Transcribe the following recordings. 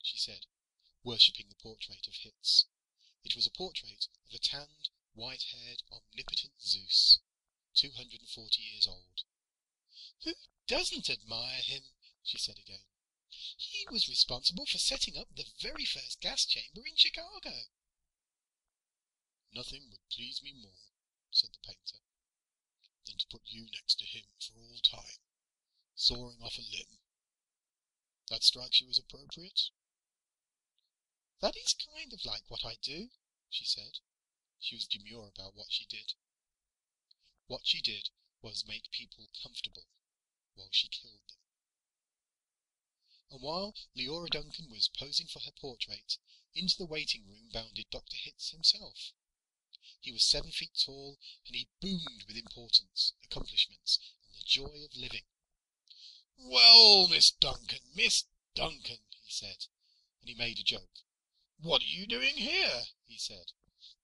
she said, worshipping the portrait of Hitz. It was a portrait of a tanned, white-haired, omnipotent Zeus, 240 years old. "Who doesn't admire him?" she said again. "He was responsible for setting up the very first gas chamber in Chicago." "Nothing would please me more," said the painter, "than to put you next to him for all time, sawing off a limb. That strikes you as appropriate?" "That is kind of like what I do," she said. She was demure about what she did. What she did was make people comfortable while she killed them. And while Leora Duncan was posing for her portrait, into the waiting room bounded Dr. Hitz himself. He was 7 feet tall, and he boomed with importance, accomplishments, and the joy of living. "Well, Miss Duncan, he said, and he made a joke. "What are you doing here?" he said.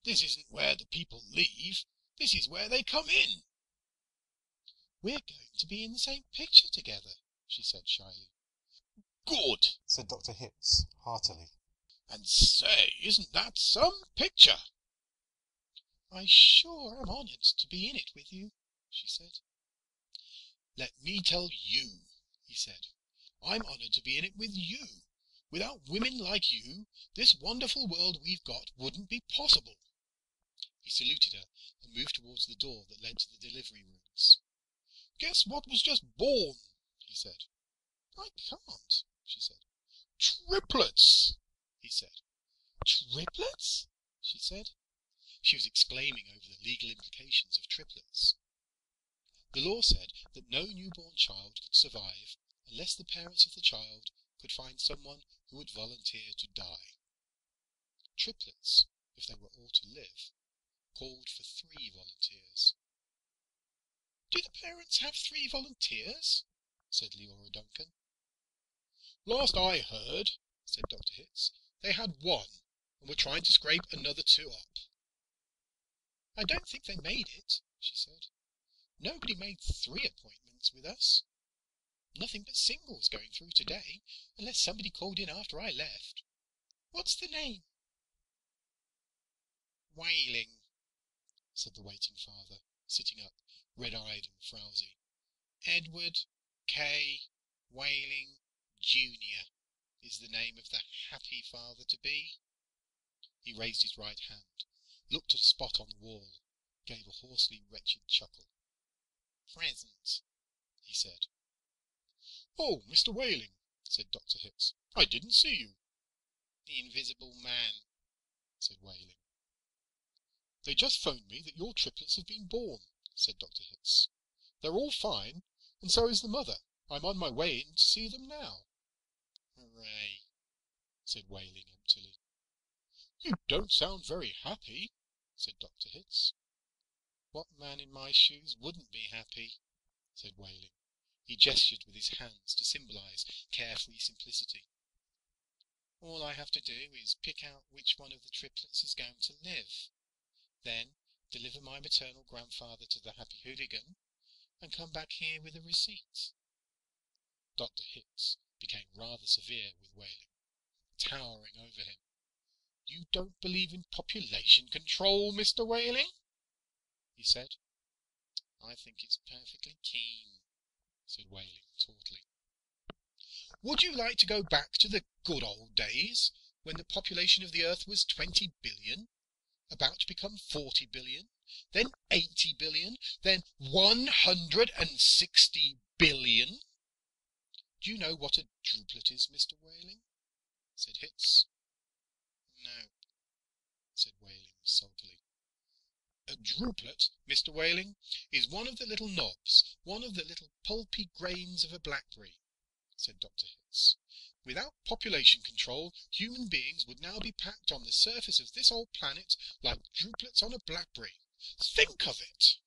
"This isn't where the people leave. This is where they come in." "We're going to be in the same picture together," she said shyly. "Good," said Dr. Hitz heartily. "And say, isn't that some picture?" "I sure am honored to be in it with you," she said. "Let me tell you," he said, "I'm honored to be in it with you. Without women like you, this wonderful world we've got wouldn't be possible." He saluted her and moved towards the door that led to the delivery rooms. "Guess what was just born?" he said. "I can't," she said. "Triplets," he said. "Triplets?" she said. She was exclaiming over the legal implications of triplets. The law said that no newborn child could survive unless the parents of the child could find someone who would volunteer to die. Triplets, if they were all to live, called for 3 volunteers. "Do the parents have 3 volunteers?" said Leora Duncan. "Last I heard," said Dr. Hitz, "they had 1, and were trying to scrape another 2 up." "I don't think they made it," she said. "Nobody made 3 appointments with us. Nothing but singles going through today, unless somebody called in after I left. What's the name?" "Whaling," said the waiting father, sitting up, red-eyed and frowsy. "Edward K. Whaling, Jr. is the name of the happy father-to-be." He raised his right hand, looked at a spot on the wall, gave a hoarsely wretched chuckle. "Present," he said. "Oh, Mr. Whaling," said Dr. Hitz, "I didn't see you." "The invisible man," said Whaling. "They just phoned me that your triplets have been born," said Dr. Hitz. "They're all fine, and so is the mother. I'm on my way in to see them now." "Hooray," said Whaling emptily. "You don't sound very happy," said Dr. Hitz. "What man in my shoes wouldn't be happy?" said Whaling. He gestured with his hands to symbolize carefree simplicity. "All I have to do is pick out which one of the triplets is going to live, then deliver my maternal grandfather to the happy hooligan, and come back here with a receipt." Dr. Hitz became rather severe with Whaling, towering over him. "You don't believe in population control, Mr. Whaling?" he said. "I think it's perfectly keen," said Whaling tautly. "Would you like to go back to the good old days, when the population of the earth was 20 billion, about to become 40 billion, then 80 billion, then 160 billion? "Do you know what a druplet is, Mr. Whaling?" said Hitz. "No," said Whaling sulkily. A druplet, Mr. Whaling, is one of the little knobs, one of the little pulpy grains of a blackberry," said Dr. Hitz. "Without population control, human beings would now be packed on the surface of this old planet like druplets on a blackberry. Think of it!"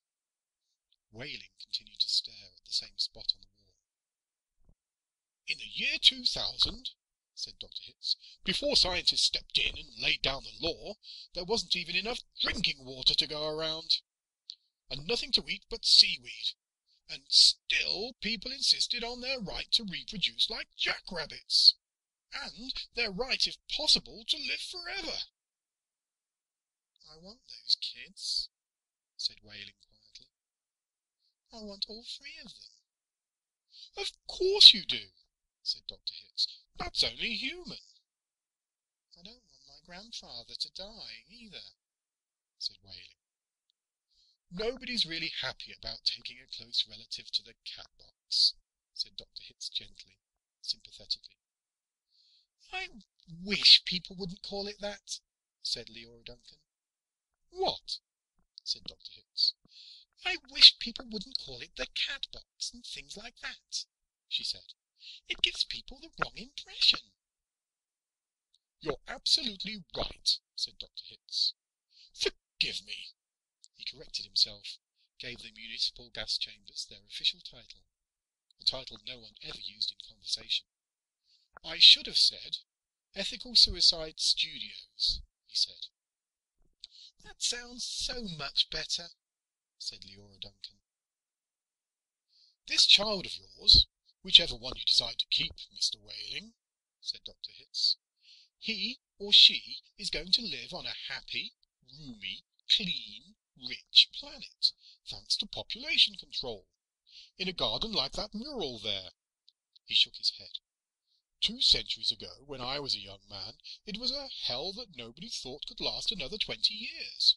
Whaling continued to stare at the same spot on the wall. "In the year 2000," said Dr. Hitz, "before scientists stepped in and laid down the law, there wasn't even enough drinking water to go around, and nothing to eat but seaweed. And still people insisted on their right to reproduce like jackrabbits. and their right, if possible, to live forever." "I want those kids," said Wailing quietly. "I want all three of them." "Of course you do," said Dr. Hitz. "That's only human." "I don't want my grandfather to die, either," said Wailing. "Nobody's really happy about taking a close relative to the cat box," said Dr. Hitz gently, sympathetically. "I wish people wouldn't call it that," said Leora Duncan. "What?" said Dr. Hitz. "I wish people wouldn't call it the cat box and things like that," she said. "It gives people the wrong impression." "You're absolutely right," said Dr. Hitz. "Forgive me." He corrected himself, gave the municipal gas chambers their official title, a title no one ever used in conversation. "I should have said Ethical Suicide Studios," he said. "That sounds so much better," said Leora Duncan. "This child of yours, whichever one you decide to keep, Mr. Wailing," said Dr. Hitz, "he or she is going to live on a happy, roomy, clean, rich planet, thanks to population control, in a garden like that mural there." He shook his head. "2 centuries ago, when I was a young man, it was a hell that nobody thought could last another 20 years.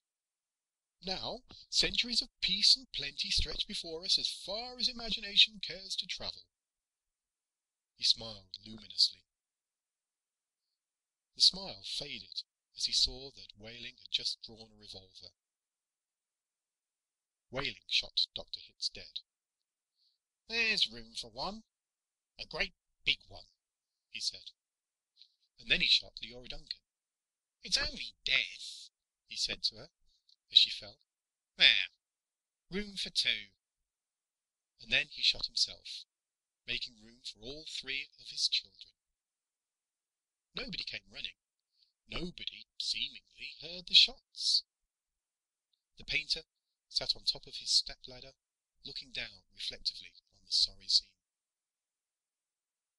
Now, centuries of peace and plenty stretch before us as far as imagination cares to travel." He smiled luminously. The smile faded as he saw that Wailing had just drawn a revolver. Wailing shot Dr. Hitz dead. "There's room for one, a great big one," he said. And then he shot Leora Duncan. "It's only death," he said to her as she fell. "There, room for 2. And then he shot himself, making room for all 3 of his children. Nobody came running. Nobody, seemingly, heard the shots. The painter sat on top of his step-ladder, looking down reflectively on the sorry scene.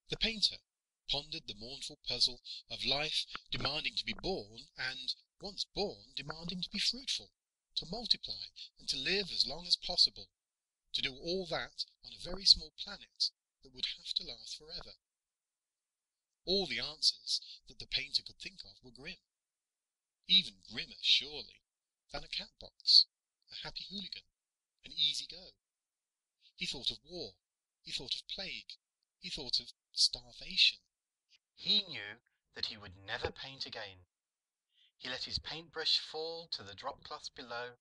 The painter pondered the mournful puzzle of life demanding to be born, and, once born, demanding to be fruitful, to multiply, and to live as long as possible, to do all that on a very small planet that would have to last forever. All the answers that the painter could think of were grim. Even grimmer, surely, than a cat box, a happy hooligan, an easy go. He thought of war. He thought of plague. He thought of starvation. He knew that he would never paint again. He let his paintbrush fall to the drop cloths below,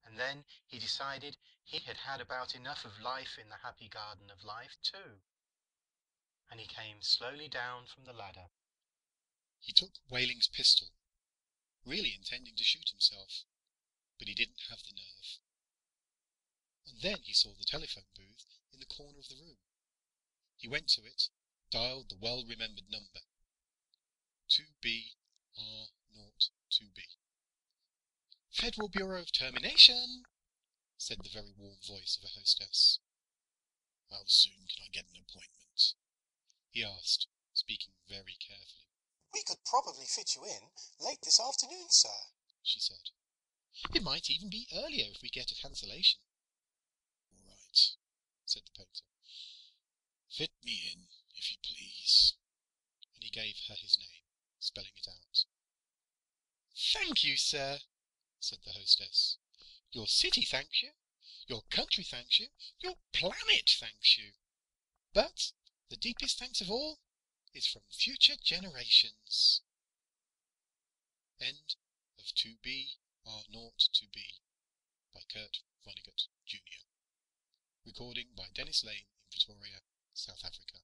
and then he decided he had had about enough of life in the happy garden of life too. And he came slowly down from the ladder. He took Wailing's pistol, really intending to shoot himself, but he didn't have the nerve. And then he saw the telephone booth in the corner of the room. He went to it, dialed the well-remembered number. 2B R02B. "Federal Bureau of Termination," said the very warm voice of a hostess. "How soon can I get an appointment?" he asked, speaking very carefully. "We could probably fit you in late this afternoon, sir," she said. "It might even be earlier if we get a cancellation." "All right," said the painter. "Fit me in, if you please." And he gave her his name, spelling it out. "Thank you, sir," said the hostess. "Your city thanks you. Your country thanks you. Your planet thanks you. But the deepest thanks of all is from future generations." End of 2B R02B by Kurt Vonnegut, Jr. Recording by Dennis Lane in Pretoria, South Africa.